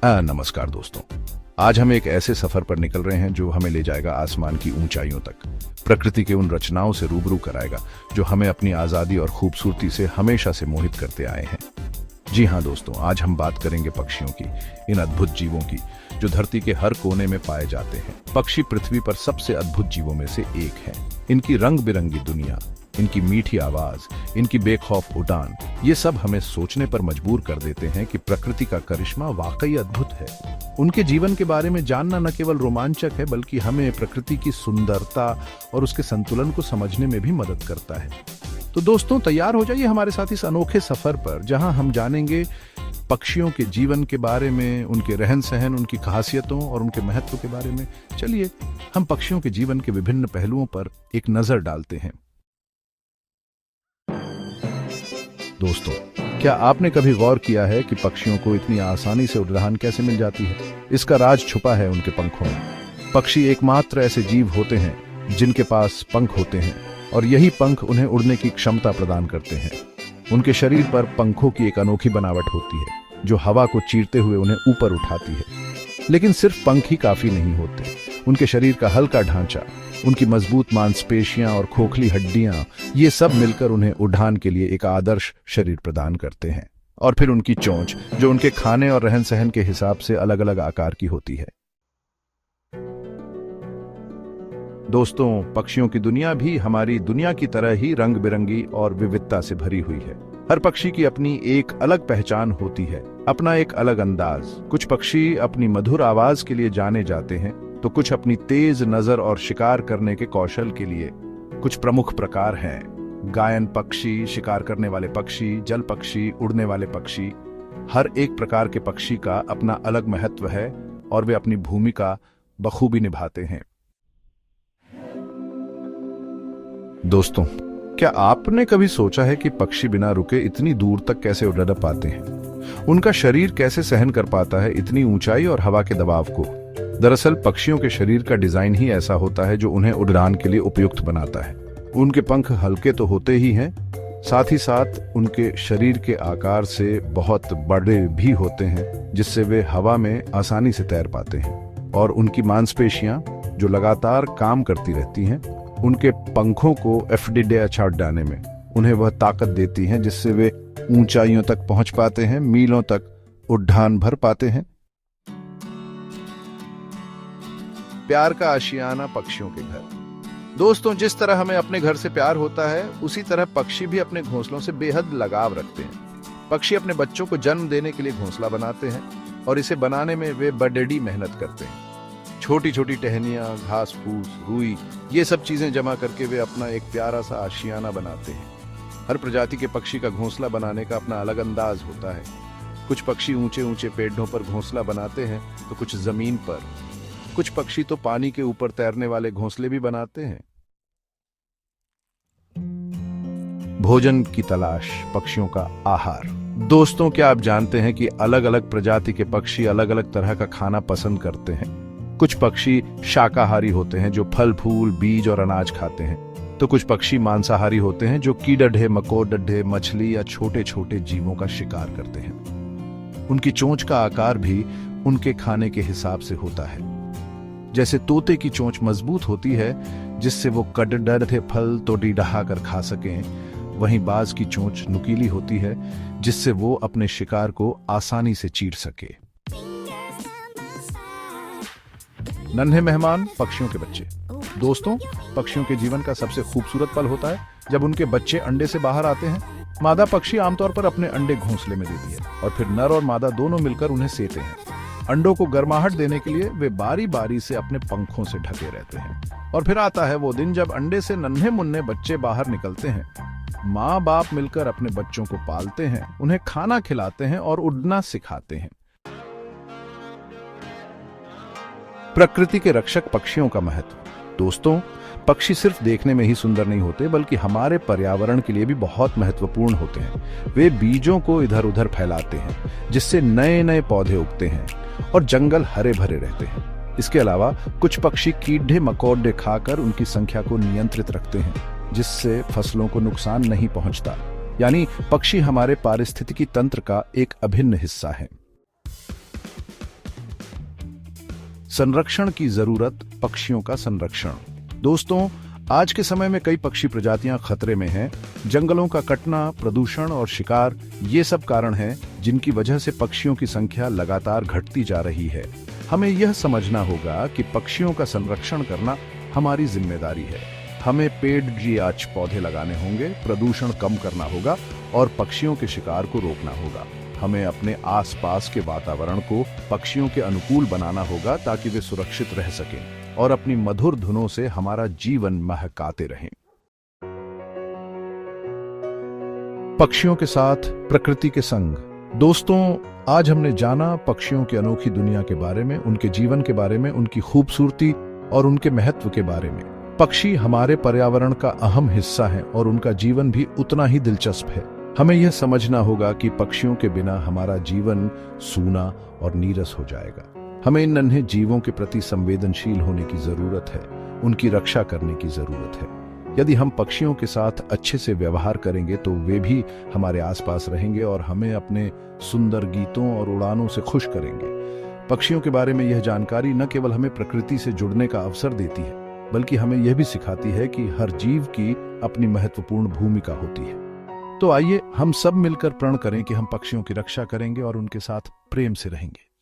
नमस्कार दोस्तों। आज हम एक ऐसे सफर पर निकल रहे हैं जो हमें ले जाएगा आसमान की ऊंचाइयों तक, प्रकृति के उन रचनाओं से रूबरू कराएगा जो हमें अपनी आजादी और खूबसूरती से हमेशा से मोहित करते आए हैं। जी हाँ दोस्तों, आज हम बात करेंगे पक्षियों की, इन अद्भुत जीवों की जो धरती के हर कोने में पाए जाते हैं। पक्षी पृथ्वी पर सबसे अद्भुत जीवों में से एक है। इनकी रंग बिरंगी दुनिया, इनकी मीठी आवाज, इनकी बेखौफ उड़ान, ये सब हमें सोचने पर मजबूर कर देते हैं कि प्रकृति का करिश्मा वाकई अद्भुत है। उनके जीवन के बारे में जानना न केवल रोमांचक है, बल्कि हमें प्रकृति की सुंदरता और उसके संतुलन को समझने में भी मदद करता है। तो दोस्तों, तैयार हो जाइए हमारे साथ इस अनोखे सफर पर, जहां हम जानेंगे पक्षियों के जीवन के बारे में, उनके रहन सहन, उनकी खासियतों और उनके महत्व के बारे में। चलिए हम पक्षियों के जीवन के विभिन्न पहलुओं पर एक नजर डालते हैं। दोस्तों, क्या आपने कभी गौर किया है कि पक्षियों को इतनी आसानी से उड़ान कैसे मिल जाती है? इसका राज छुपा है उनके पंखों में। पक्षी एकमात्र ऐसे जीव होते हैं जिनके पास पंख होते हैं, और यही पंख उन्हें उड़ने की क्षमता प्रदान करते हैं। उनके शरीर पर पंखों की एक अनोखी बनावट होती है जो हवा को चीरते हुए उन्हें ऊपर उठाती है। लेकिन सिर्फ पंख ही काफी नहीं होते। उनके शरीर का हल्का ढांचा, उनकी मजबूत मांसपेशियां और खोखली हड्डियां, ये सब मिलकर उन्हें उड़ान के लिए एक आदर्श शरीर प्रदान करते हैं। और फिर उनकी चोंच, जो उनके खाने और रहन सहन के हिसाब से अलग अलग आकार की होती है। दोस्तों, पक्षियों की दुनिया भी हमारी दुनिया की तरह ही रंग बिरंगी और विविधता से भरी हुई है। हर पक्षी की अपनी एक अलग पहचान होती है, अपना एक अलग अंदाज। कुछ पक्षी अपनी मधुर आवाज के लिए जाने जाते हैं, तो कुछ अपनी तेज नजर और शिकार करने के कौशल के लिए। कुछ प्रमुख प्रकार हैं: गायन पक्षी, शिकार करने वाले पक्षी, जल पक्षी, उड़ने वाले पक्षी। हर एक प्रकार के पक्षी का अपना अलग महत्व है और वे अपनी भूमिका बखूबी निभाते हैं। दोस्तों, क्या आपने कभी सोचा है कि पक्षी बिना रुके इतनी दूर तक कैसे उड़ पाते हैं? उनका शरीर कैसे सहन कर पाता है इतनी ऊंचाई और हवा के दबाव को? दरअसल पक्षियों के शरीर का डिजाइन ही ऐसा होता है जो उन्हें उड़ान के लिए उपयुक्त बनाता है। उनके पंख हल्के तो होते ही हैं, साथ ही साथ उनके शरीर के आकार से बहुत बड़े भी होते हैं, जिससे वे हवा में आसानी से तैर पाते हैं। और उनकी मांसपेशियां जो लगातार काम करती रहती हैं, उनके पंखों को एफडीडे छाड़ने में उन्हें वह ताकत देती हैं जिससे वे ऊंचाइयों तक पहुंच पाते हैं, मीलों तक उड़ान भर पाते हैं। प्यार का आशियाना पक्षियों के घर। दोस्तों, जिस तरह हमें अपने घर से प्यार होता है, उसी तरह पक्षी भी अपने घोंसलों से बेहद लगाव रखते हैं। पक्षी अपने बच्चों को जन्म देने के लिए घोंसला बनाते हैं, और इसे बनाने में वे बड़ी मेहनत करते हैं। छोटी छोटी टहनियां, घास फूस, रुई, ये सब चीजें जमा करके वे अपना एक प्यारा सा आशियाना बनाते हैं। हर प्रजाति के पक्षी का घोंसला बनाने का अपना अलग अंदाज होता है। कुछ पक्षी ऊंचे ऊंचे पेड़ों पर घोंसला बनाते हैं, तो कुछ जमीन पर। कुछ पक्षी तो पानी के ऊपर तैरने वाले घोंसले भी बनाते हैं। भोजन की तलाश, पक्षियों का आहार। दोस्तों, क्या आप जानते हैं कि अलग अलग प्रजाति के पक्षी अलग अलग तरह का खाना पसंद करते हैं? कुछ पक्षी शाकाहारी होते हैं जो फल फूल, बीज और अनाज खाते हैं, तो कुछ पक्षी मांसाहारी होते हैं जो कीड़े मकोड़े, मछली या छोटे छोटे जीवों का शिकार करते हैं। उनकी चोंच का आकार भी उनके खाने के हिसाब से होता है। जैसे तोते की चोंच मजबूत होती है जिससे वो कडे फल तोड़ी डहा कर खा सकें, वहीं बाज की चोंच नुकीली होती है जिससे वो अपने शिकार को आसानी से चीर सके। नन्हे मेहमान, पक्षियों के बच्चे। दोस्तों, पक्षियों के जीवन का सबसे खूबसूरत पल होता है जब उनके बच्चे अंडे से बाहर आते हैं। मादा पक्षी आमतौर पर अपने अंडे घोंसले में देती है, और फिर नर और मादा दोनों मिलकर उन्हें सेते हैं। अंडों को गर्माहट देने के लिए वे बारी बारी से अपने पंखों से ढके रहते हैं। और फिर आता है वो दिन जब अंडे से नन्हे मुन्ने बच्चे बाहर निकलते हैं। माँ बाप मिलकर अपने बच्चों को पालते हैं, उन्हें खाना खिलाते हैं और उड़ना सिखाते हैं। प्रकृति के रक्षक पक्षियों का महत्व। दोस्तों, पक्षी सिर्फ देखने में ही सुंदर नहीं होते, बल्कि हमारे पर्यावरण के लिए भी बहुत महत्वपूर्ण होते हैं। वे बीजों को इधर उधर फैलाते हैं, जिससे नए नए पौधे उगते हैं और जंगल हरे भरे रहते हैं। इसके अलावा कुछ पक्षी कीड़े मकोड़े खाकर उनकी संख्या को नियंत्रित रखते हैं, जिससे फसलों को नुकसान नहीं पहुंचता। यानी पक्षी हमारे पारिस्थितिकी तंत्र का एक अभिन्न हिस्सा है। संरक्षण की जरूरत, पक्षियों का संरक्षण। दोस्तों, आज के समय में कई पक्षी प्रजातियां खतरे में हैं। जंगलों का कटना, प्रदूषण और शिकार, ये सब कारण हैं जिनकी वजह से पक्षियों की संख्या लगातार घटती जा रही है। हमें यह समझना होगा कि पक्षियों का संरक्षण करना हमारी जिम्मेदारी है। हमें पेड़ जीआच पौधे लगाने होंगे, प्रदूषण कम करना होगा और पक्षियों के शिकार को रोकना होगा। हमें अपने आसपास के वातावरण को पक्षियों के अनुकूल बनाना होगा ताकि वे सुरक्षित रह सकें और अपनी मधुर धुनों से हमारा जीवन महकाते रहें। पक्षियों के साथ प्रकृति के संग। दोस्तों, आज हमने जाना पक्षियों की अनोखी दुनिया के बारे में, उनके जीवन के बारे में, उनकी खूबसूरती और उनके महत्व के बारे में। पक्षी हमारे पर्यावरण का अहम हिस्सा हैं और उनका जीवन भी उतना ही दिलचस्प है। हमें यह समझना होगा कि पक्षियों के बिना हमारा जीवन सूना और नीरस हो जाएगा। हमें इन नन्हे जीवों के प्रति संवेदनशील होने की जरूरत है, उनकी रक्षा करने की जरूरत है। यदि हम पक्षियों के साथ अच्छे से व्यवहार करेंगे तो वे भी हमारे आसपास रहेंगे और हमें अपने सुंदर गीतों और उड़ानों से खुश करेंगे। पक्षियों के बारे में यह जानकारी न केवल हमें प्रकृति से जुड़ने का अवसर देती है, बल्कि हमें यह भी सिखाती है कि हर जीव की अपनी महत्वपूर्ण भूमिका होती है। तो आइए हम सब मिलकर प्रण करें कि हम पक्षियों की रक्षा करेंगे और उनके साथ प्रेम से रहेंगे।